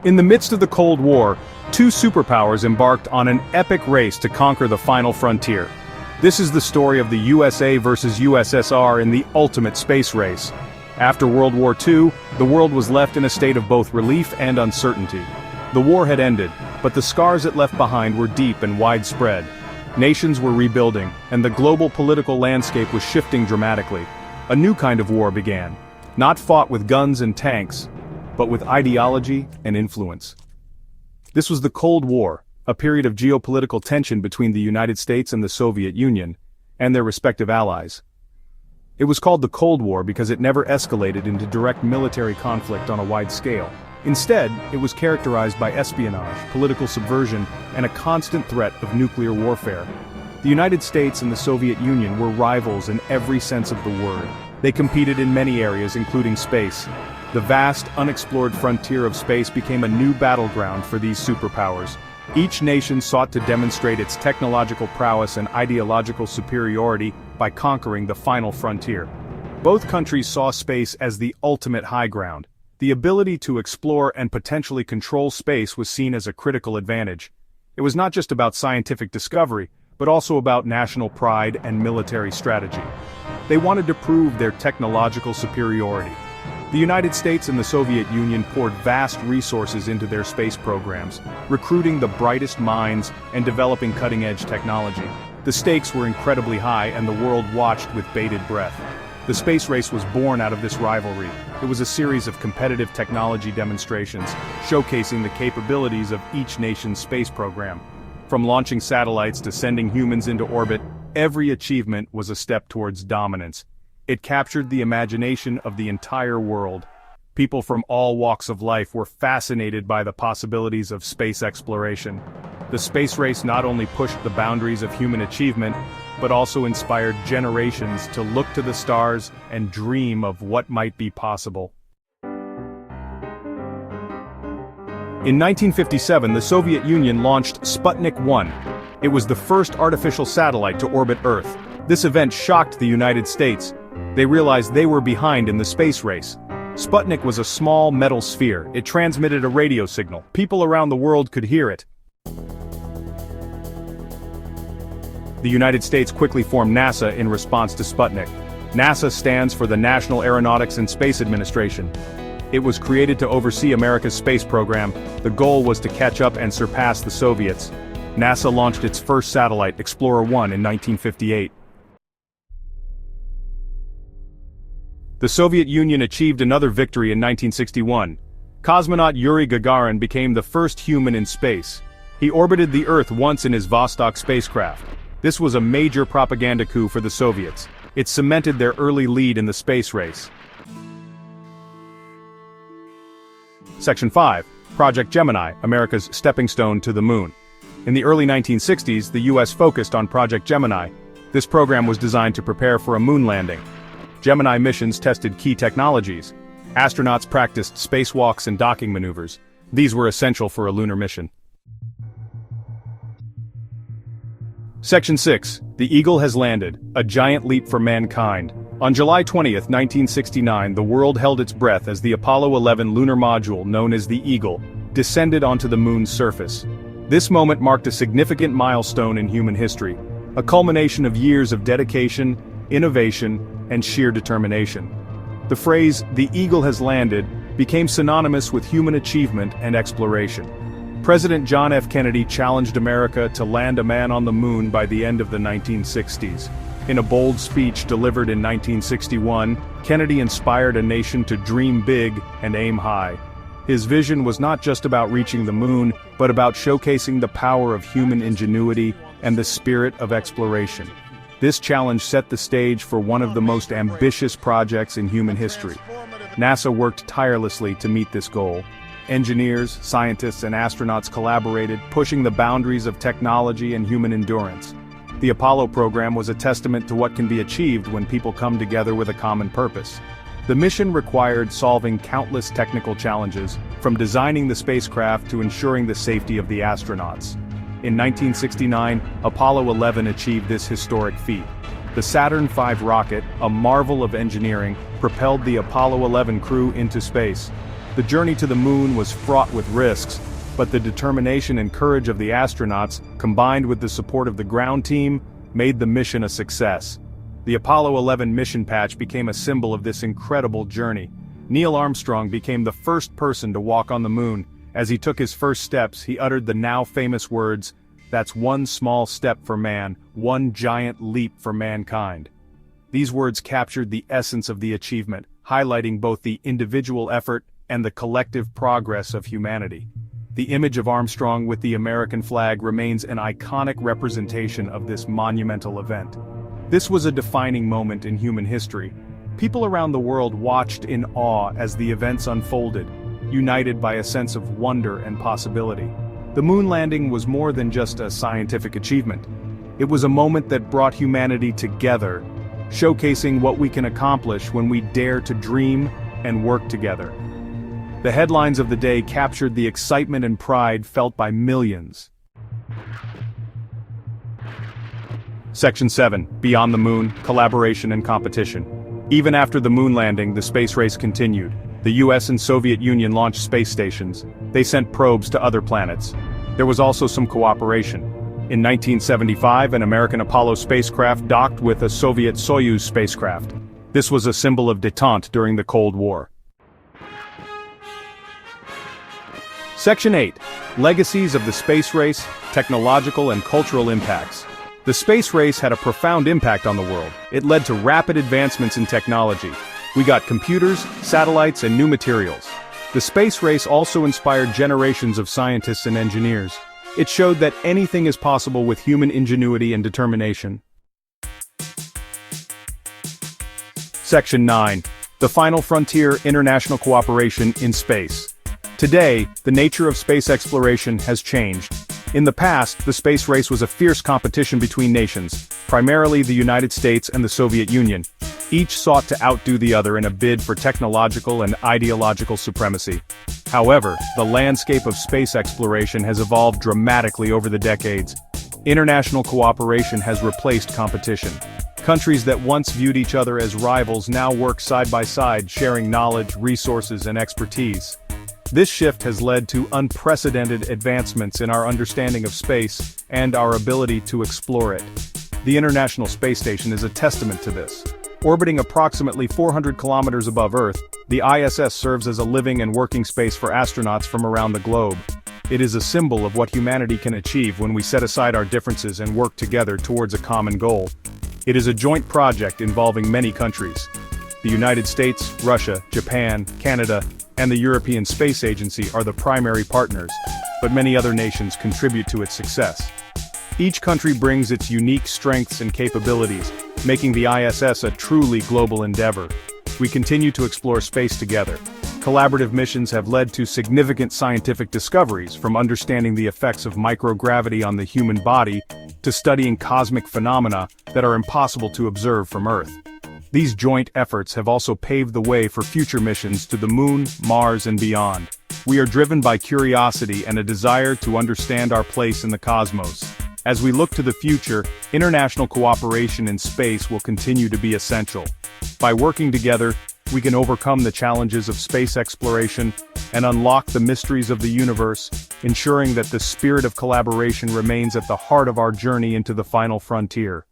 In the midst of the Cold War, two superpowers embarked on an epic race to conquer the final frontier. This is the story of the USA versus USSR in the ultimate space race. After World War II, the world was left in a state of both relief and uncertainty. The war had ended, but the scars it left behind were deep and widespread. Nations were rebuilding, and the global political landscape was shifting dramatically. A new kind of war began, not fought with guns and tanks, but with ideology and influence. This was the Cold War, a period of geopolitical tension between the United States and the Soviet Union, and their respective allies. It was called the Cold War because it never escalated into direct military conflict on a wide scale. Instead, it was characterized by espionage, political subversion, and a constant threat of nuclear warfare. The United States and the Soviet Union were rivals in every sense of the word. They competed in many areas, including space. The vast, unexplored frontier of space became a new battleground for these superpowers. Each nation sought to demonstrate its technological prowess and ideological superiority by conquering the final frontier. Both countries saw space as the ultimate high ground. The ability to explore and potentially control space was seen as a critical advantage. It was not just about scientific discovery, but also about national pride and military strategy. They wanted to prove their technological superiority. The United States and the Soviet Union poured vast resources into their space programs, recruiting the brightest minds and developing cutting-edge technology. The stakes were incredibly high, and the world watched with bated breath. The space race was born out of this rivalry. It was a series of competitive technology demonstrations, showcasing the capabilities of each nation's space program. From launching satellites to sending humans into orbit, every achievement was a step towards dominance. It captured the imagination of the entire world. People from all walks of life were fascinated by the possibilities of space exploration. The space race not only pushed the boundaries of human achievement, but also inspired generations to look to the stars and dream of what might be possible. In 1957, the Soviet Union launched Sputnik 1. It was the first artificial satellite to orbit Earth. This event shocked the United States. They realized they were behind in the space race. Sputnik was a small metal sphere. It transmitted a radio signal. People around the world could hear it. The United States quickly formed NASA in response to Sputnik. NASA stands for the National Aeronautics and Space Administration. It was created to oversee America's space program. The goal was to catch up and surpass the Soviets. NASA launched its first satellite, Explorer 1, in 1958. The Soviet Union achieved another victory in 1961. Cosmonaut Yuri Gagarin became the first human in space. He orbited the Earth once in his Vostok spacecraft. This was a major propaganda coup for the Soviets. It cemented their early lead in the space race. Section 5. Project Gemini, America's stepping stone to the moon. In the early 1960s, the US focused on Project Gemini. This program was designed to prepare for a moon landing. Gemini missions tested key technologies. Astronauts practiced spacewalks and docking maneuvers. These were essential for a lunar mission. Section 6. The Eagle has landed, a giant leap for mankind. On July 20, 1969, the world held its breath as the Apollo 11 lunar module, known as the Eagle, descended onto the moon's surface. This moment marked a significant milestone in human history, a culmination of years of dedication, innovation, and sheer determination. The phrase, "the Eagle has landed," became synonymous with human achievement and exploration. President John F. Kennedy challenged America to land a man on the moon by the end of the 1960s. In a bold speech delivered in 1961, Kennedy inspired a nation to dream big and aim high. His vision was not just about reaching the moon, but about showcasing the power of human ingenuity and the spirit of exploration. This challenge set the stage for one of the most ambitious projects in human history. NASA worked tirelessly to meet this goal. Engineers, scientists, and astronauts collaborated, pushing the boundaries of technology and human endurance. The Apollo program was a testament to what can be achieved when people come together with a common purpose. The mission required solving countless technical challenges, from designing the spacecraft to ensuring the safety of the astronauts. In 1969, Apollo 11 achieved this historic feat. The Saturn V rocket, a marvel of engineering, propelled the Apollo 11 crew into space. The journey to the moon was fraught with risks, but the determination and courage of the astronauts, combined with the support of the ground team, made the mission a success. The Apollo 11 mission patch became a symbol of this incredible journey. Neil Armstrong became the first person to walk on the moon. As he took his first steps, he uttered the now famous words, "That's one small step for man, one giant leap for mankind." These words captured the essence of the achievement, highlighting both the individual effort and the collective progress of humanity. The image of Armstrong with the American flag remains an iconic representation of this monumental event. This was a defining moment in human history. People around the world watched in awe as the events unfolded, united by a sense of wonder and possibility. The moon landing was more than just a scientific achievement. It was a moment that brought humanity together, showcasing what we can accomplish when we dare to dream and work together. The headlines of the day captured the excitement and pride felt by millions. Section 7. Beyond the Moon, Collaboration and Competition. Even after the moon landing, the space race continued. The US and Soviet Union launched space stations. They sent probes to other planets. There was also some cooperation. In 1975, an American Apollo spacecraft docked with a Soviet Soyuz spacecraft. This was a symbol of détente during the Cold War. Section 8. Legacies of the space race, Technological and Cultural Impacts. The space race had a profound impact on the world. It led to rapid advancements in technology. We got computers, satellites, and new materials. The space race also inspired generations of scientists and engineers. It showed that anything is possible with human ingenuity and determination. Section 9. The Final Frontier, International Cooperation in Space. Today, the nature of space exploration has changed. In the past, the space race was a fierce competition between nations, primarily the United States and the Soviet Union. Each sought to outdo the other in a bid for technological and ideological supremacy. However, the landscape of space exploration has evolved dramatically over the decades. International cooperation has replaced competition. Countries that once viewed each other as rivals now work side by side, sharing knowledge, resources, and expertise. This shift has led to unprecedented advancements in our understanding of space and our ability to explore it. The International Space Station is a testament to this. Orbiting approximately 400 kilometers above Earth, the ISS serves as a living and working space for astronauts from around the globe. It is a symbol of what humanity can achieve when we set aside our differences and work together towards a common goal. It is a joint project involving many countries. The United States, Russia, Japan, Canada, and the European Space Agency are the primary partners, but many other nations contribute to its success. Each country brings its unique strengths and capabilities, making the ISS a truly global endeavor. We continue to explore space together. Collaborative missions have led to significant scientific discoveries, from understanding the effects of microgravity on the human body to studying cosmic phenomena that are impossible to observe from Earth. These joint efforts have also paved the way for future missions to the Moon, Mars, and beyond. We are driven by curiosity and a desire to understand our place in the cosmos. As we look to the future, international cooperation in space will continue to be essential. By working together, we can overcome the challenges of space exploration and unlock the mysteries of the universe, ensuring that the spirit of collaboration remains at the heart of our journey into the final frontier.